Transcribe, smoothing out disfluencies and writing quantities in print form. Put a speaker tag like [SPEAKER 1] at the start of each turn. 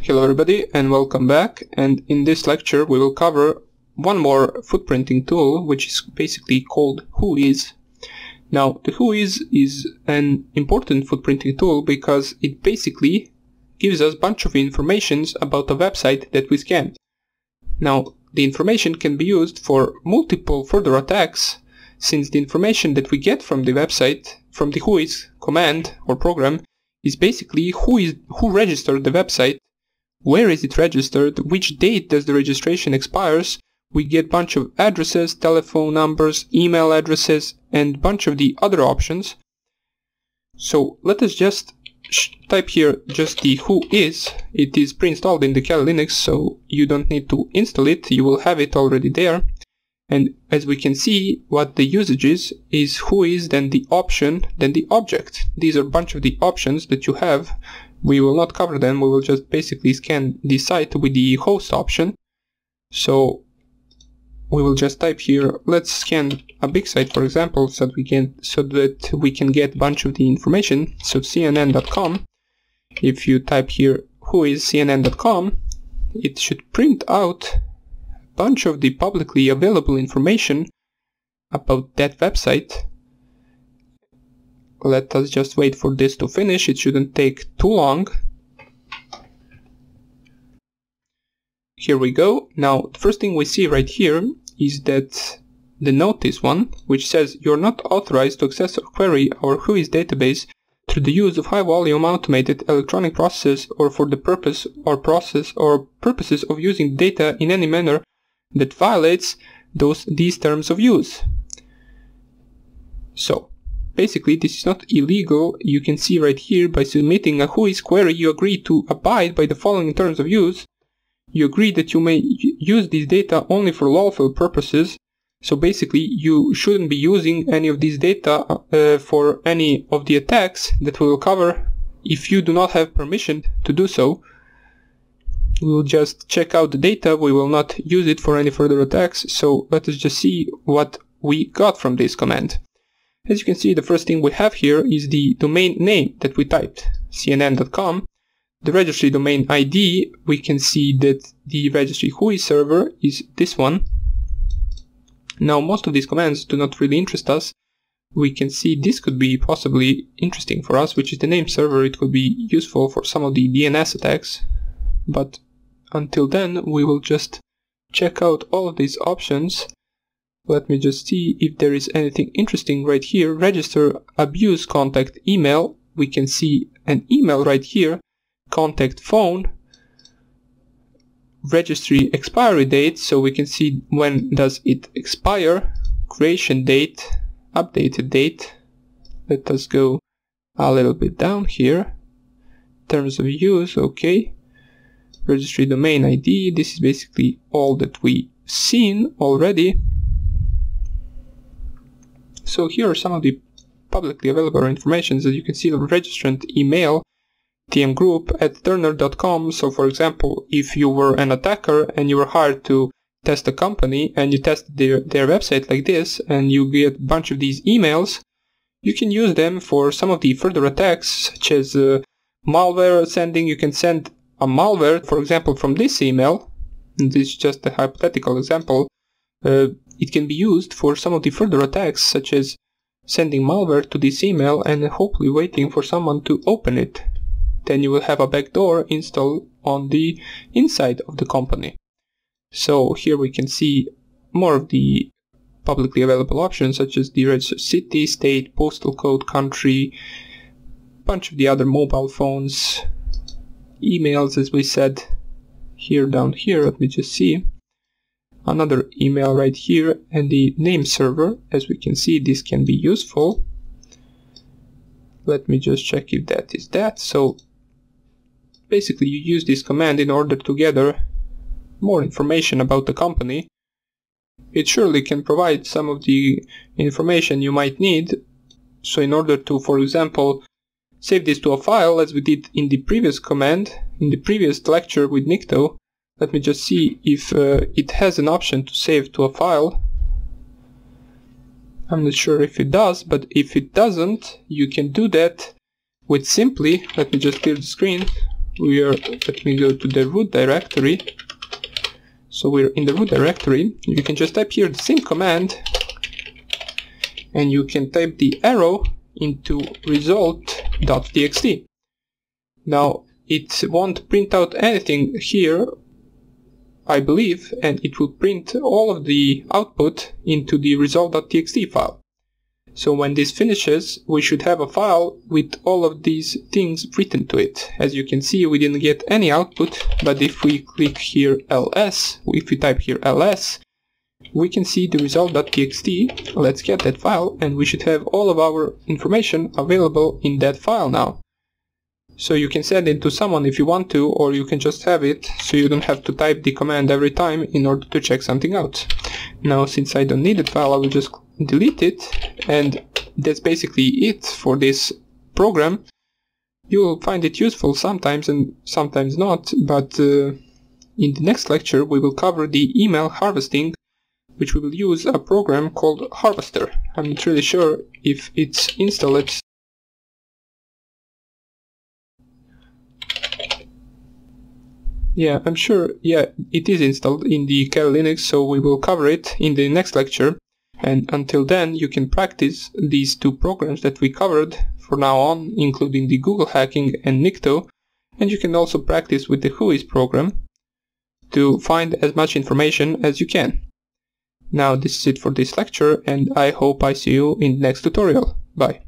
[SPEAKER 1] Hello everybody and welcome back, and in this lecture we will cover one more footprinting tool, which is basically called Whois. Now the Whois is an important footprinting tool because it basically gives us a bunch of information about a website that we scanned. Now the information can be used for multiple further attacks, since the information that we get from the website, from the Whois command or program, is basically who registered the website, where is it registered, which date does the registration expires. We get a bunch of addresses, telephone numbers, email addresses, and a bunch of the other options. So let us just type here just the Whois. It is pre-installed in the keh1 Linux, so you don't need to install it, you will have it already there. And as we can see, what the usage is Whois, then the option, then the object. These are a bunch of the options that you have. We will not cover them, we will just basically scan the site with the host option. So we will just type here, let's scan a big site for example, so that we can get a bunch of the information. So cnn.com, if you type here Whois cnn.com, it should print out bunch of the publicly available information about that website. Let us just wait for this to finish, it shouldn't take too long. Here we go. Now the first thing we see right here is that the notice one, which says you're not authorized to access or query our Whois database through the use of high volume automated electronic processes or for the purpose or purposes of using data in any manner that violates these terms of use. So basically this is not illegal. You can see right here, by submitting a Whois query you agree to abide by the following terms of use. You agree that you may use this data only for lawful purposes. So basically you shouldn't be using any of these data for any of the attacks that we will cover if you do not have permission to do so. We will just check out the data, we will not use it for any further attacks. So let us just see what we got from this command. As you can see, the first thing we have here is the domain name that we typed, cnn.com. The registry domain ID, we can see that the registry Whois server is this one. Now most of these commands do not really interest us. We can see this could be possibly interesting for us, which is the name server. It could be useful for some of the DNS attacks. But until then, we will just check out all of these options. Let me just see if there is anything interesting right here. Register abuse contact email. We can see an email right here. Contact phone. Registry expiry date. So we can see when does it expire. Creation date. Updated date. Let us go a little bit down here. Terms of use. Okay. Registry domain ID, this is basically all that we've seen already. So here are some of the publicly available information. As you can see, the registrant email, tmgroup@turner.com. So for example, if you were an attacker and you were hired to test a company and you tested their website like this and you get a bunch of these emails, you can use them for some of the further attacks, such as malware sending. You can send a malware, for example, from this email, and this is just a hypothetical example. It can be used for some of the further attacks, such as sending malware to this email and hopefully waiting for someone to open it. Then you will have a backdoor installed on the inside of the company. So here we can see more of the publicly available options, such as the registered city, state, postal code, country, bunch of the other mobile phones, emails, as we said here down here. Let me just see another email right here, and the name server. As we can see, this can be useful. Let me just check if that is that. So basically you use this command in order to gather more information about the company. It surely can provide some of the information you might need. So in order to, for example, save this to a file, as we did in the previous command, in the previous lecture with Nikto. Let me just see if it has an option to save to a file. I'm not sure if it does, but if it doesn't, you can do that with simply, let me just clear the screen, let me go to the root directory. So we're in the root directory. You can just type here the same command, and you can type the arrow into result.txt. Now it won't print out anything here, I believe, and it will print all of the output into the result.txt file. So when this finishes, we should have a file with all of these things written to it. As you can see, we didn't get any output, but if we click here ls, if we type here ls, we can see the result.txt. Let's get that file, and we should have all of our information available in that file now. So you can send it to someone if you want to, or you can just have it so you don't have to type the command every time in order to check something out. Now, since I don't need that file, I will just delete it, and that's basically it for this program. You'll find it useful sometimes and sometimes not, but in the next lecture we will cover the email harvesting, which we will use a program called Harvester. I'm not really sure if it's installed. Yeah, I'm sure, yeah, it is installed in the keh1 Linux, so we will cover it in the next lecture. And until then, you can practice these two programs that we covered for now on, including the Google hacking and Nikto, and you can also practice with the Whois program to find as much information as you can. Now this is it for this lecture, and I hope I see you in the next tutorial. Bye.